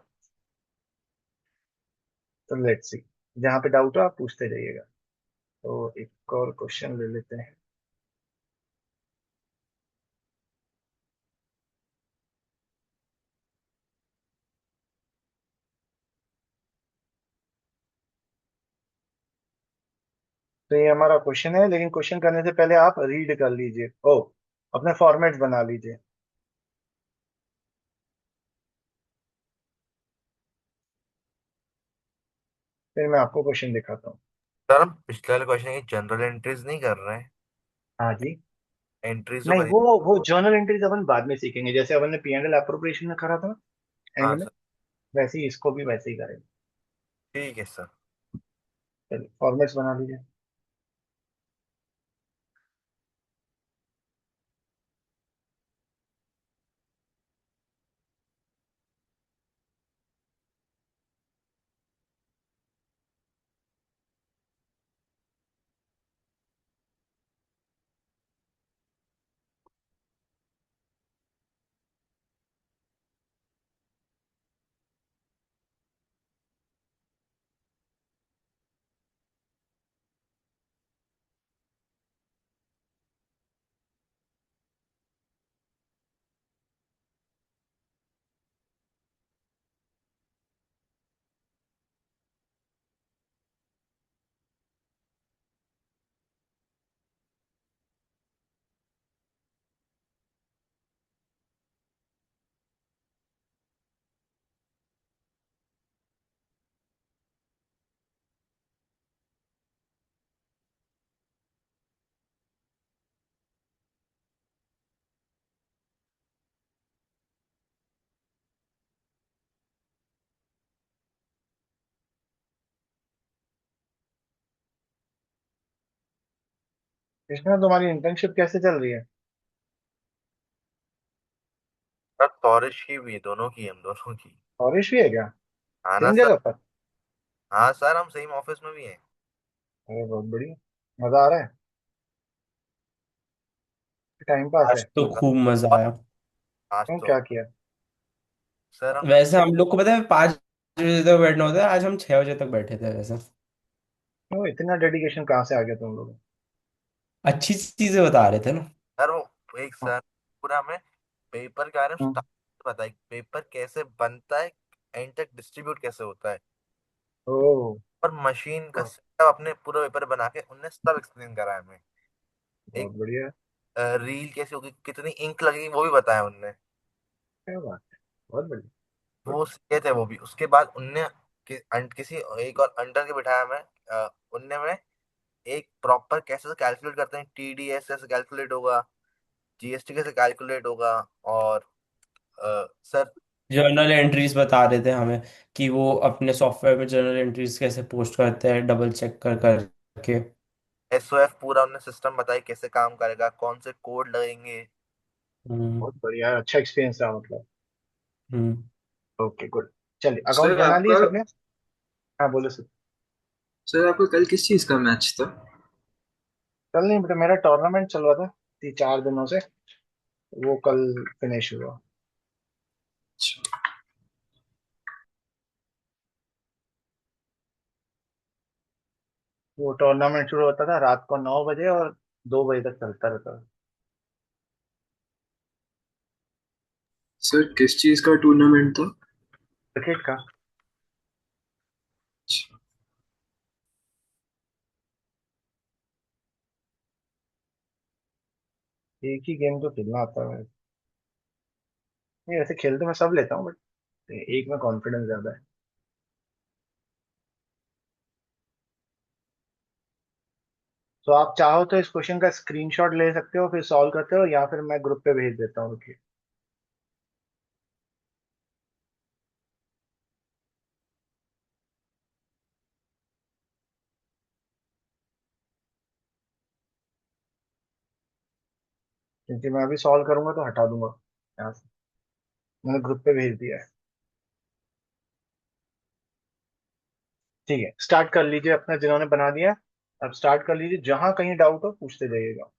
[SPEAKER 1] तो लेट्स सी, जहाँ पे डाउट हो आप पूछते जाइएगा। तो एक और क्वेश्चन ले लेते हैं। तो ये हमारा क्वेश्चन है, लेकिन क्वेश्चन करने से पहले आप रीड कर लीजिए, ओ अपने फॉर्मेट बना लीजिए, फिर मैं आपको क्वेश्चन दिखाता हूँ।
[SPEAKER 2] सर हम पिछले वाले क्वेश्चन की जनरल एंट्रीज नहीं कर रहे हैं,
[SPEAKER 1] हाँ जी।
[SPEAKER 2] एंट्रीज जो
[SPEAKER 1] नहीं,
[SPEAKER 2] बनी।
[SPEAKER 1] वो जर्नल एंट्रीज अपन बाद में सीखेंगे, जैसे अपन ने P&L अप्रोप्रिएशन में करा था ना एंड
[SPEAKER 2] हाँ
[SPEAKER 1] में,
[SPEAKER 2] सर।
[SPEAKER 1] वैसे ही इसको भी वैसे ही करेंगे।
[SPEAKER 2] ठीक है सर।
[SPEAKER 1] चलिए फॉर्मेट्स बना लीजिए। कृष्णा, तुम्हारी इंटर्नशिप कैसे चल रही है।
[SPEAKER 2] सर तौरिश की भी है, दोनों की है, हम दोनों की।
[SPEAKER 1] बारिश भी है क्या,
[SPEAKER 2] हाँ ना
[SPEAKER 1] सेम
[SPEAKER 2] सर।
[SPEAKER 1] जगह पर।
[SPEAKER 2] हाँ सर, हम सेम ऑफिस में भी हैं।
[SPEAKER 1] अरे बहुत बढ़िया, मजा आ रहा है, टाइम पास
[SPEAKER 3] आज
[SPEAKER 1] है।
[SPEAKER 3] तो खूब मजा
[SPEAKER 2] और
[SPEAKER 3] आया।
[SPEAKER 2] आज
[SPEAKER 1] क्यों,
[SPEAKER 2] तो
[SPEAKER 1] क्या किया।
[SPEAKER 2] सर हम
[SPEAKER 3] वैसे हम लोग को पता है 5 बजे तक बैठना होता है, आज हम 6 बजे तक बैठे थे वैसे।
[SPEAKER 1] क्यों, इतना डेडिकेशन कहाँ से आ गया तुम लोग।
[SPEAKER 3] अच्छी चीजें बता रहे थे ना।
[SPEAKER 2] सर वो एक सर पूरा हमें पेपर के बारे में
[SPEAKER 1] हम्म।
[SPEAKER 2] बताया, पेपर कैसे बनता है, एंड तक डिस्ट्रीब्यूट कैसे होता है,
[SPEAKER 1] ओह।
[SPEAKER 2] और मशीन का सेटअप अपने पूरा पेपर बना के उनने सब एक्सप्लेन करा है हमें।
[SPEAKER 1] बहुत
[SPEAKER 2] एक
[SPEAKER 1] बढ़िया।
[SPEAKER 2] रील कैसे होगी, कितनी इंक लगेगी, वो भी बताया उनने।
[SPEAKER 1] क्या बात है, बहुत बढ़िया। Good.
[SPEAKER 2] वो सीखे थे वो भी। उसके बाद उनने किसी एक और अंडर के बिठाया मैं, उनने मैं एक प्रॉपर कैसे कैलकुलेट करते हैं, टीडीएस कैसे कैलकुलेट होगा, जीएसटी कैसे कैलकुलेट होगा, और सर
[SPEAKER 3] जर्नल एंट्रीज बता रहे थे हमें कि वो अपने सॉफ्टवेयर में जर्नल एंट्रीज कैसे पोस्ट करते हैं, डबल चेक कर करके।
[SPEAKER 2] एसओएफ पूरा उन्होंने सिस्टम बताई कैसे काम करेगा, कौन से कोड लगेंगे।
[SPEAKER 3] हम्म।
[SPEAKER 1] बहुत बढ़िया, अच्छा एक्सपीरियंस रहा मतलब।
[SPEAKER 3] हम्म।
[SPEAKER 1] Okay good. चलिए अकाउंट
[SPEAKER 5] सर
[SPEAKER 1] बना लिए
[SPEAKER 5] आपका
[SPEAKER 1] सबने? हाँ बोलो सर।
[SPEAKER 5] सर आपका कल किस चीज का मैच था?
[SPEAKER 1] कल नहीं बेटा, मेरा टूर्नामेंट चल रहा था 4 दिनों से, वो कल फिनिश हुआ।
[SPEAKER 5] अच्छा।
[SPEAKER 1] वो टूर्नामेंट शुरू होता था रात को 9 बजे और 2 बजे तक चलता रहता था।
[SPEAKER 5] सर किस चीज का टूर्नामेंट था?
[SPEAKER 1] क्रिकेट का।
[SPEAKER 5] अच्छा।
[SPEAKER 1] एक ही गेम तो खेलना आता है। नहीं वैसे खेल तो मैं सब लेता हूँ, बट एक में कॉन्फिडेंस ज्यादा है। तो आप चाहो तो इस क्वेश्चन का स्क्रीनशॉट ले सकते हो, फिर सॉल्व करते हो, या फिर मैं ग्रुप पे भेज देता हूँ, रुकिए। क्योंकि मैं अभी सॉल्व करूंगा तो हटा दूंगा यहाँ से। मैंने ग्रुप पे भेज दिया है। ठीक है, स्टार्ट कर लीजिए अपना, जिन्होंने बना दिया। अब स्टार्ट कर लीजिए, जहां कहीं डाउट हो पूछते जाइएगा।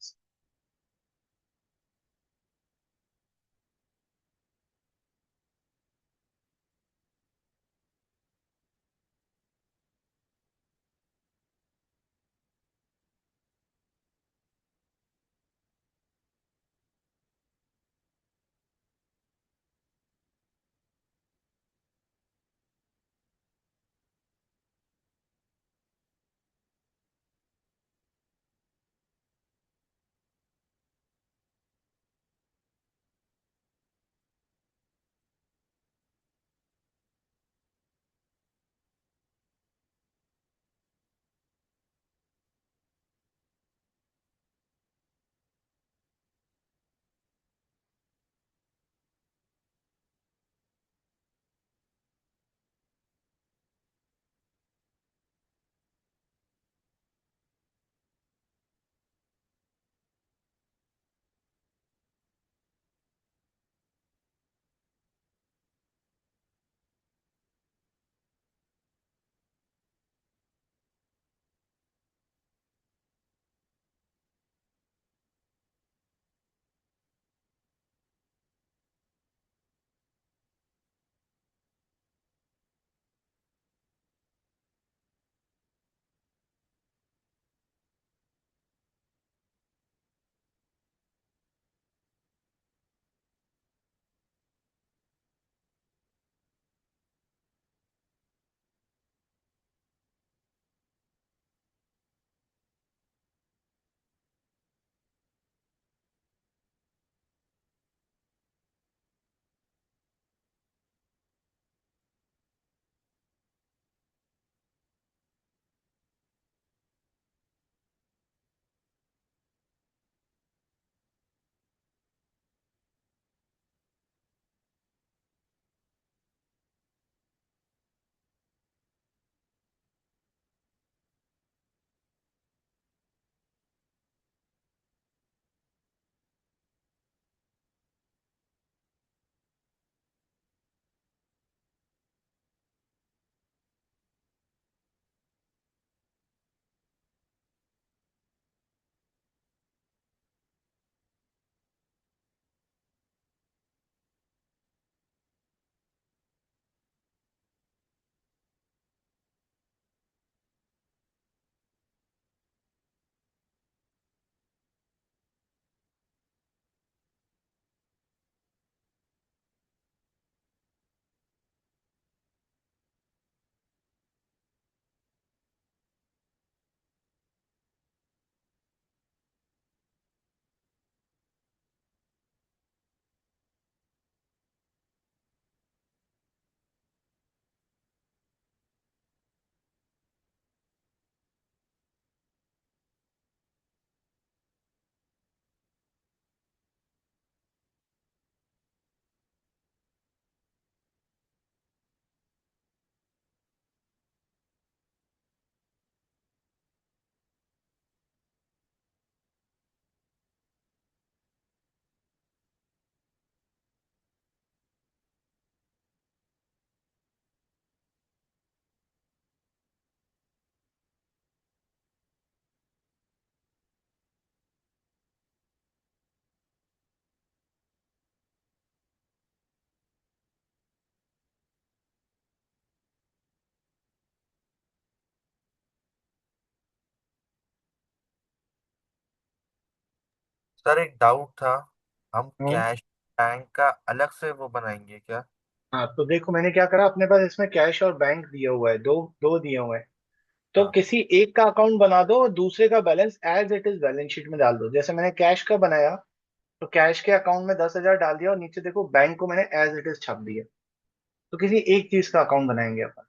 [SPEAKER 2] सर एक डाउट था, हम
[SPEAKER 1] हम्म।
[SPEAKER 2] कैश बैंक का अलग से वो बनाएंगे क्या?
[SPEAKER 1] हाँ तो देखो मैंने क्या करा, अपने पास इसमें कैश और बैंक दिया हुआ है, दो दो दिए हुए हैं। तो
[SPEAKER 2] हाँ
[SPEAKER 1] किसी एक का अकाउंट बना दो और दूसरे का balance as it is balance sheet में डाल दो। जैसे मैंने कैश का बनाया तो कैश के अकाउंट में 10,000 डाल दिया और नीचे देखो बैंक को मैंने एज इट इज छाप दिया। तो किसी एक चीज का अकाउंट बनाएंगे अपन।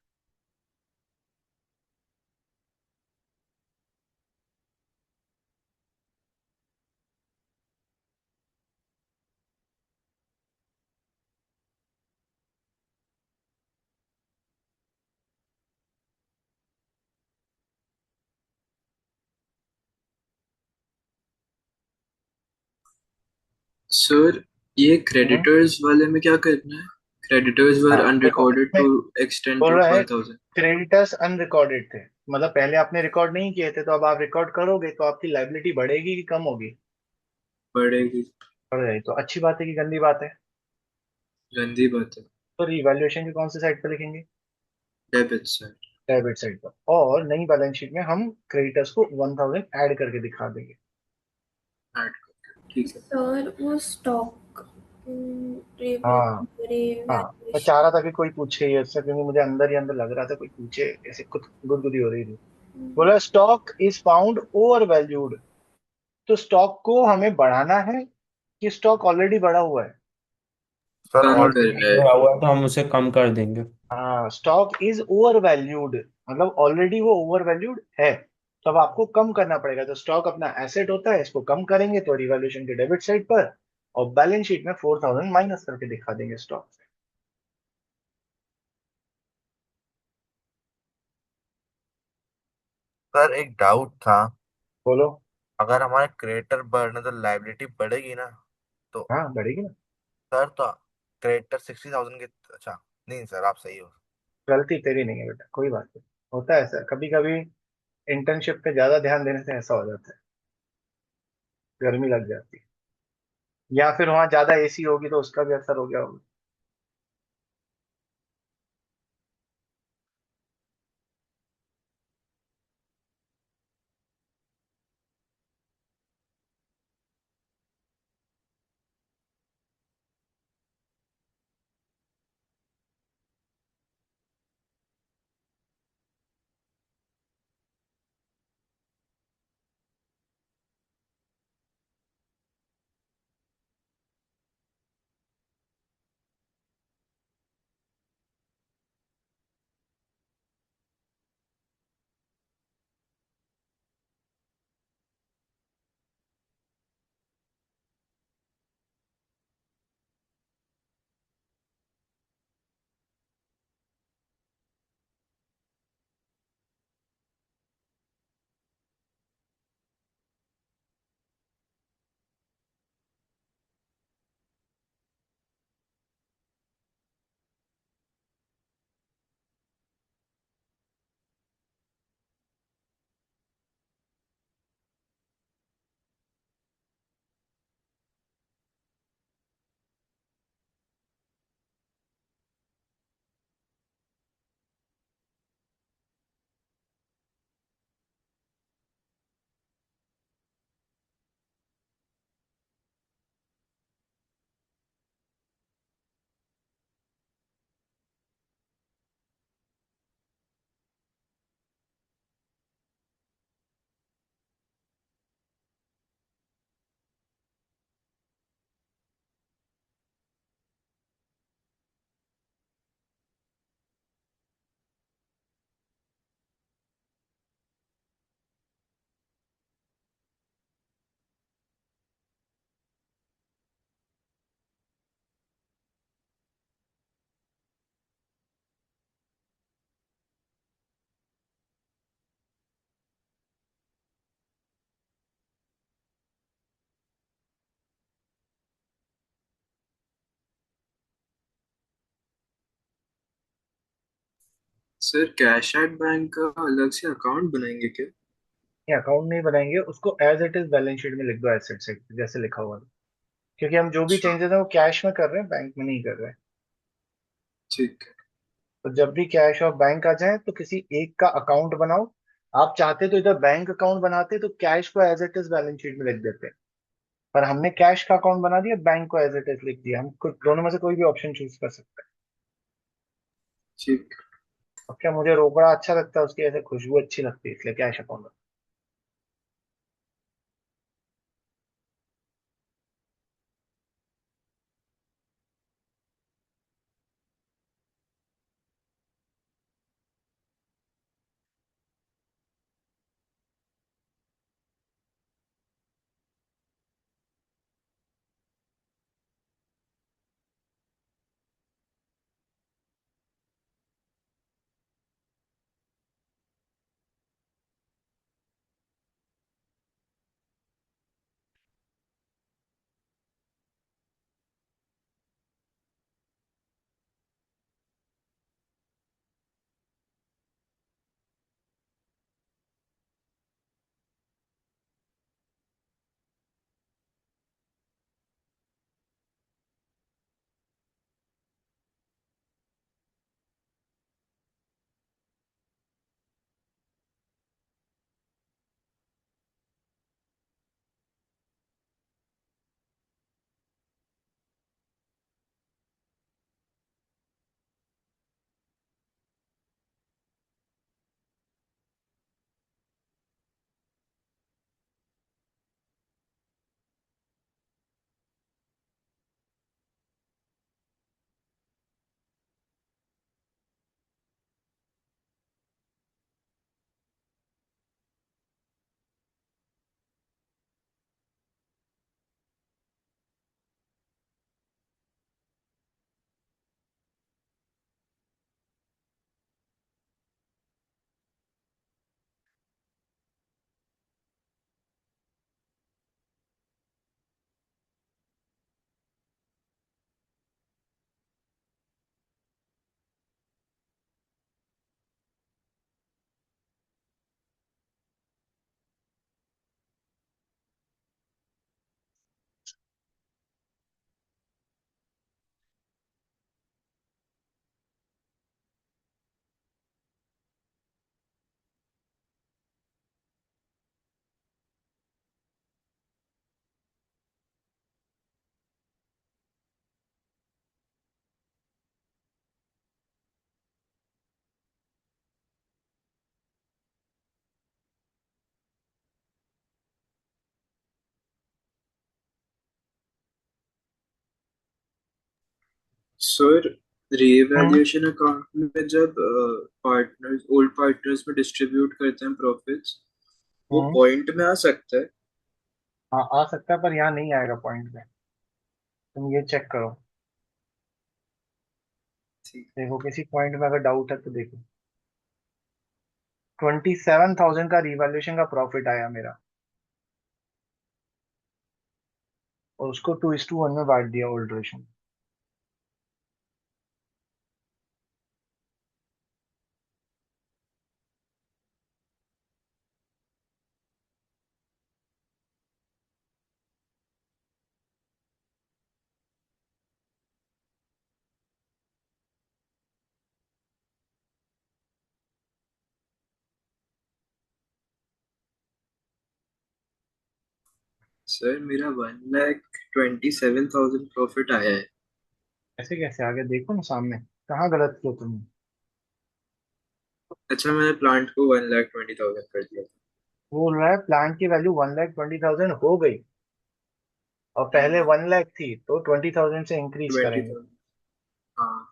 [SPEAKER 5] सर ये
[SPEAKER 1] हम्म।
[SPEAKER 5] क्रेडिटर्स वाले में क्या करना है? क्रेडिटर्स वर
[SPEAKER 1] हाँ देखो
[SPEAKER 5] अनरिकॉर्डेड
[SPEAKER 1] इसमें
[SPEAKER 5] टू एक्सटेंड
[SPEAKER 1] बोल
[SPEAKER 5] टू
[SPEAKER 1] रहा है
[SPEAKER 5] 5,000।
[SPEAKER 1] क्रेडिटर्स अनरिकॉर्डेड थे, मतलब पहले आपने रिकॉर्ड नहीं किए थे, तो अब आप रिकॉर्ड करोगे तो आपकी लाइबिलिटी बढ़ेगी कि कम होगी?
[SPEAKER 5] बढ़ेगी।
[SPEAKER 1] बढ़ जाएगी। तो अच्छी बात है कि गंदी बात है?
[SPEAKER 5] गंदी बात है।
[SPEAKER 1] तो रिवैल्यूएशन की कौन सी साइड पर लिखेंगे?
[SPEAKER 5] Debit sir.
[SPEAKER 1] डेबिट साइड पर। और नई बैलेंस शीट में हम क्रेडिटर्स को 1,000 ऐड करके दिखा देंगे।
[SPEAKER 5] ऐड करके ठीक है।
[SPEAKER 4] सर वो स्टॉक
[SPEAKER 1] हाँ हाँ। मैं चाह
[SPEAKER 4] रिवैल्यूएशन।
[SPEAKER 1] रहा था कि कोई पूछे ये इससे, क्योंकि मुझे अंदर ही अंदर लग रहा था कोई पूछे, ऐसे कुछ गुदगुदी हो रही थी। बोला stock is found over valued. तो स्टॉक को हमें बढ़ाना है कि स्टॉक ऑलरेडी बढ़ा हुआ है?
[SPEAKER 2] सर
[SPEAKER 5] कम
[SPEAKER 2] ऑलरेडी।
[SPEAKER 5] करना है।
[SPEAKER 3] हुआ हुआ है तो हम उसे कम कर देंगे।
[SPEAKER 1] हाँ स्टॉक इज ओवर वैल्यूड, मतलब ऑलरेडी वो ओवर वैल्यूड है। तो अब आपको कम करना पड़ेगा। तो स्टॉक अपना एसेट होता है, इसको कम करेंगे तो रिवैल्यूएशन के डेबिट साइड पर, और बैलेंस शीट में 4,000 माइनस करके दिखा देंगे स्टॉक से।
[SPEAKER 2] सर एक डाउट था,
[SPEAKER 1] बोलो।
[SPEAKER 2] अगर हमारे क्रेडिटर बढ़ने तो लाइबिलिटी बढ़ेगी ना? तो
[SPEAKER 1] हाँ बढ़ेगी ना।
[SPEAKER 2] सर तो क्रेडिटर 60,000 के, अच्छा नहीं सर आप सही हो।
[SPEAKER 1] गलती तेरी नहीं है बेटा, कोई बात नहीं। होता है ऐसा कभी कभी, इंटर्नशिप पे ज्यादा ध्यान देने से ऐसा हो जाता है, गर्मी लग जाती है, या फिर वहां ज्यादा एसी होगी तो उसका भी असर हो गया होगा।
[SPEAKER 5] सर कैश एट बैंक का अलग से अकाउंट बनाएंगे क्या?
[SPEAKER 1] ये अकाउंट नहीं बनाएंगे, उसको as it is balance sheet में लिख दो, एसेट साइड पे जैसे लिखा हुआ है। क्योंकि हम जो भी
[SPEAKER 5] अच्छा
[SPEAKER 1] चेंजेस है वो कैश में कर रहे हैं, बैंक में नहीं कर रहे हैं।
[SPEAKER 5] ठीक है।
[SPEAKER 1] तो जब भी कैश और बैंक आ जाए तो किसी एक का अकाउंट बनाओ। आप चाहते तो इधर बैंक अकाउंट बनाते तो कैश को as it is balance sheet में लिख देते। पर हमने कैश का अकाउंट बना दिया, बैंक को एज इट इज लिख दिया। हम कुछ दोनों में से कोई भी ऑप्शन चूज कर सकते
[SPEAKER 5] ठीक।
[SPEAKER 1] हैं। अब क्या, मुझे रोकड़ा अच्छा लगता है, उसकी ऐसे खुशबू अच्छी लगती है, इसलिए कैश अकाउंट।
[SPEAKER 5] सर,
[SPEAKER 1] हम्म।
[SPEAKER 5] रीवैल्यूएशन अकाउंट में जब पार्टनर्स ओल्ड पार्टनर्स में डिस्ट्रीब्यूट करते हैं प्रॉफिट्स, वो
[SPEAKER 1] हम्म।
[SPEAKER 5] पॉइंट में आ सकता है?
[SPEAKER 1] हाँ, आ सकता है, पर यहाँ नहीं आएगा पॉइंट में। तुम ये चेक करो,
[SPEAKER 5] ठीक।
[SPEAKER 1] देखो किसी पॉइंट में अगर डाउट है तो देखो। 27,000 का रिवैल्यूएशन का प्रॉफिट आया मेरा, और उसको 2:1 में बांट दिया ओल्ड रेशन।
[SPEAKER 5] सर, मेरा 1,27,000 प्रॉफिट आया है।
[SPEAKER 1] ऐसे कैसे आगे, देखो ना सामने, कहाँ गलत किया तुमने।
[SPEAKER 5] अच्छा, मैंने प्लांट को 1,20,000 कर दिया था।
[SPEAKER 1] बोल रहा है प्लांट की वैल्यू 1,20,000 हो गई, और पहले 1 लाख थी, तो 20,000 से इंक्रीज
[SPEAKER 5] ट्वेंटी
[SPEAKER 1] करेंगे।
[SPEAKER 5] थाउजेंड हाँ।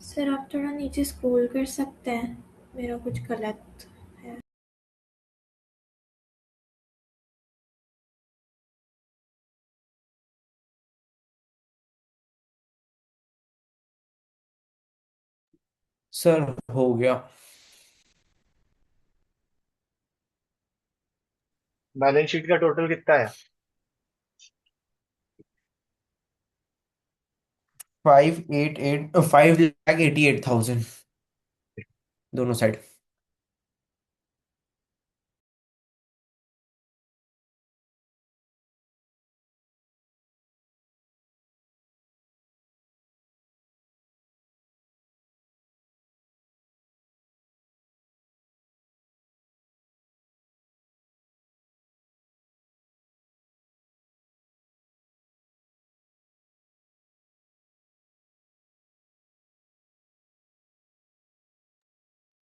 [SPEAKER 4] सर आप थोड़ा नीचे स्क्रॉल कर सकते हैं, मेरा कुछ गलत है।
[SPEAKER 3] सर हो गया।
[SPEAKER 1] बैलेंस शीट का टोटल कितना है?
[SPEAKER 3] 5,88,000 दोनों साइड।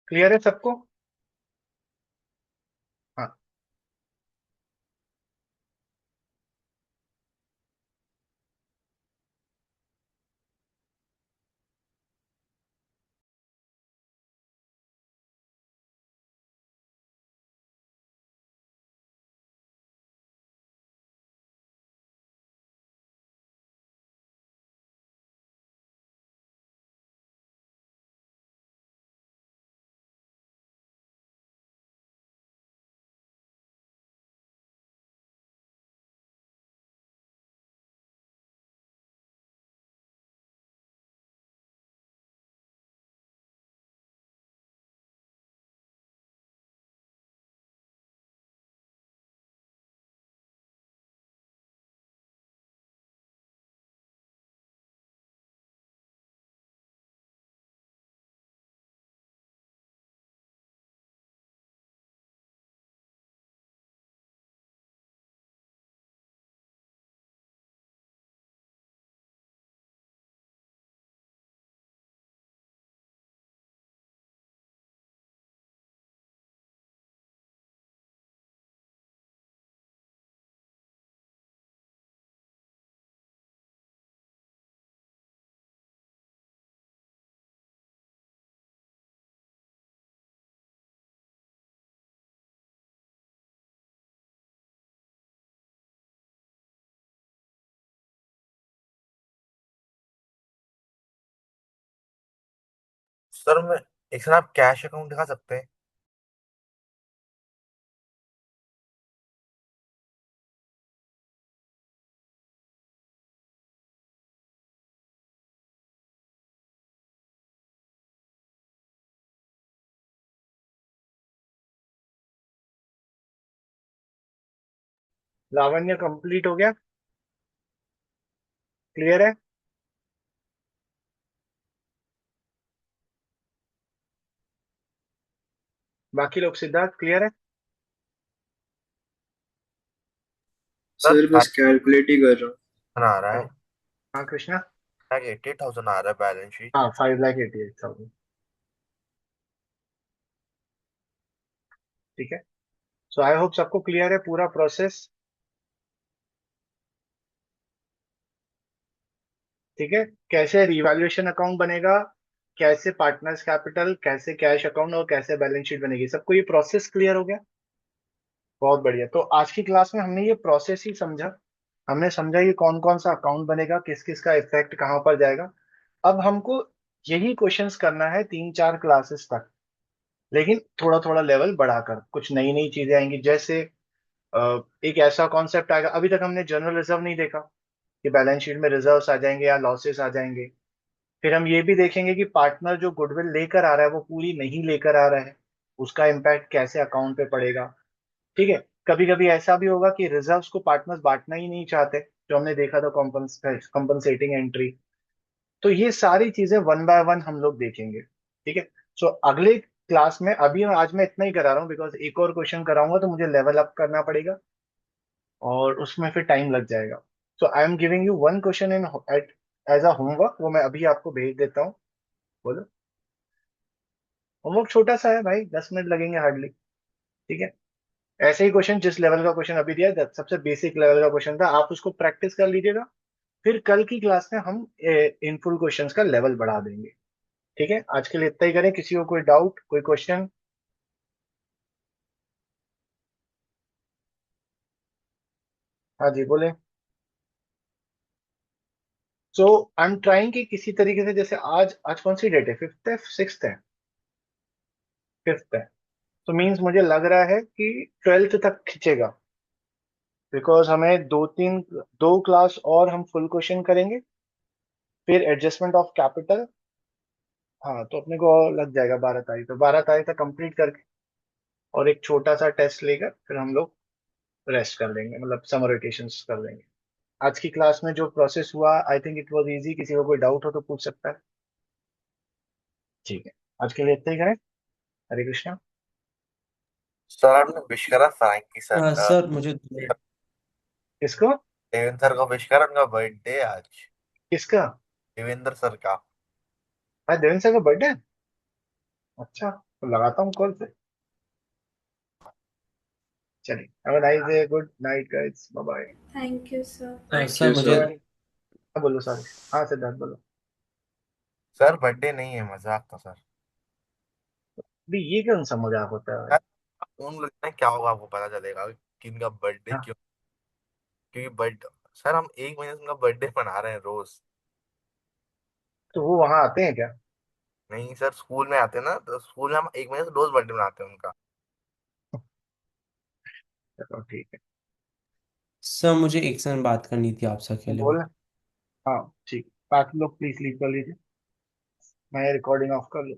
[SPEAKER 1] क्लियर है सबको? हाँ।
[SPEAKER 2] सर मैं एक सर आप कैश अकाउंट दिखा सकते हैं?
[SPEAKER 1] लावण्य कंप्लीट हो गया? क्लियर है? बाकी लोग, सिद्धार्थ क्लियर है?
[SPEAKER 2] सर
[SPEAKER 5] सर बस कैलकुलेट ही कर रहा हूँ।
[SPEAKER 2] आ रहा है,
[SPEAKER 1] हाँ कृष्णा।
[SPEAKER 2] 88,000 आ रहा है बैलेंस शीट।
[SPEAKER 1] हाँ, 5,88,000। ठीक है। सो आई होप सबको क्लियर है पूरा प्रोसेस। ठीक है। कैसे रिवैल्यूएशन अकाउंट बनेगा, कैसे पार्टनर्स कैपिटल, कैसे कैश अकाउंट और कैसे बैलेंस शीट बनेगी, सबको ये प्रोसेस क्लियर हो गया? बहुत बढ़िया। तो आज की क्लास में हमने ये प्रोसेस ही समझा। हमने समझा ये कौन कौन सा अकाउंट बनेगा, किस किस का इफेक्ट कहाँ पर जाएगा। अब हमको यही क्वेश्चंस करना है 3-4 क्लासेस तक, लेकिन थोड़ा थोड़ा लेवल बढ़ाकर कुछ नई नई चीजें आएंगी। जैसे एक ऐसा कॉन्सेप्ट आएगा, अभी तक हमने जनरल रिजर्व नहीं देखा कि बैलेंस शीट में रिजर्व्स आ जाएंगे या लॉसेस आ जाएंगे। फिर हम ये भी देखेंगे कि पार्टनर जो गुडविल लेकर आ रहा है वो पूरी नहीं लेकर आ रहा है, उसका इम्पैक्ट कैसे अकाउंट पे पड़ेगा। ठीक है। कभी कभी ऐसा भी होगा कि रिजर्व्स को पार्टनर्स बांटना ही नहीं चाहते, जो हमने देखा था कॉम्पनसेटिंग एंट्री। तो ये सारी चीजें वन बाय वन हम लोग देखेंगे। ठीक है। सो अगले क्लास में, अभी आज मैं इतना ही करा रहा हूँ बिकॉज एक और क्वेश्चन कराऊंगा तो मुझे लेवल अप करना पड़ेगा और उसमें फिर टाइम लग जाएगा। So I am giving you one question in as a homework, वो मैं अभी आपको भेज देता हूँ। बोलो। होमवर्क छोटा सा है भाई, 10 मिनट लगेंगे हार्डली। ठीक है। ऐसे ही क्वेश्चन, जिस लेवल का क्वेश्चन अभी दिया है, सबसे बेसिक लेवल का क्वेश्चन था, आप उसको प्रैक्टिस कर लीजिएगा। फिर कल की क्लास में हम इन फुल क्वेश्चंस का लेवल बढ़ा देंगे। ठीक है, आज के लिए इतना ही करें। किसी को कोई डाउट, कोई क्वेश्चन? हाँ जी बोले। सो आई एम ट्राइंग कि किसी तरीके से, जैसे आज आज कौन सी डेट है, फिफ्थ है, सिक्स्थ है, फिफ्थ है। तो मीन्स मुझे लग रहा है कि ट्वेल्थ तक खींचेगा, बिकॉज हमें दो क्लास और हम फुल क्वेश्चन करेंगे, फिर एडजस्टमेंट ऑफ कैपिटल। हाँ, तो अपने को लग जाएगा 12 तारीख, तो 12 तारीख तक कंप्लीट करके और एक छोटा सा टेस्ट लेकर फिर हम लोग रेस्ट कर लेंगे, मतलब समर वेकेशंस कर लेंगे। आज की क्लास में जो प्रोसेस हुआ, I think it was easy. किसी को कोई डाउट हो तो पूछ सकता है। ठीक है, आज के लिए इतना ही करें। हरे कृष्णा।
[SPEAKER 2] सर आपने विश करा फ्रैंकी सर
[SPEAKER 3] सर मुझे
[SPEAKER 1] किसको?
[SPEAKER 2] देवेंद्र सर को विश करा, उनका बर्थडे आज।
[SPEAKER 1] किसका?
[SPEAKER 2] देवेंद्र सर का।
[SPEAKER 1] आज देवेंद्र सर का बर्थडे है? अच्छा, तो लगाता हूँ कॉल पे। चलिए, have a nice day, good night guys, bye bye.
[SPEAKER 4] Thank you sir.
[SPEAKER 5] Thank
[SPEAKER 3] sir
[SPEAKER 5] you
[SPEAKER 3] मुझे
[SPEAKER 5] सर।
[SPEAKER 1] बोलो सॉरी। हाँ सिद्धार्थ बोलो।
[SPEAKER 2] सर बर्थडे नहीं है, मजाक था सर।
[SPEAKER 1] भी ये कौन सा मजाक होता है भाई?
[SPEAKER 2] उन लोग ने क्या होगा आपको पता चलेगा कि इनका बर्थडे
[SPEAKER 1] हाँ,
[SPEAKER 2] क्यों। क्योंकि बर्थडे, सर हम एक महीने से उनका बर्थडे मना रहे हैं रोज।
[SPEAKER 1] तो वो वहां आते हैं क्या?
[SPEAKER 2] नहीं सर, स्कूल में आते हैं ना, तो स्कूल में हम एक महीने से रोज बर्थडे मनाते हैं उनका।
[SPEAKER 1] चलो ठीक है।
[SPEAKER 3] सर मुझे एक सेकंड बात करनी थी आपसे
[SPEAKER 1] वो
[SPEAKER 3] अकेले में।
[SPEAKER 1] बोल। हाँ ठीक, बाकी लोग प्लीज लीव कर लीजिए, मैं रिकॉर्डिंग ऑफ कर लूँ।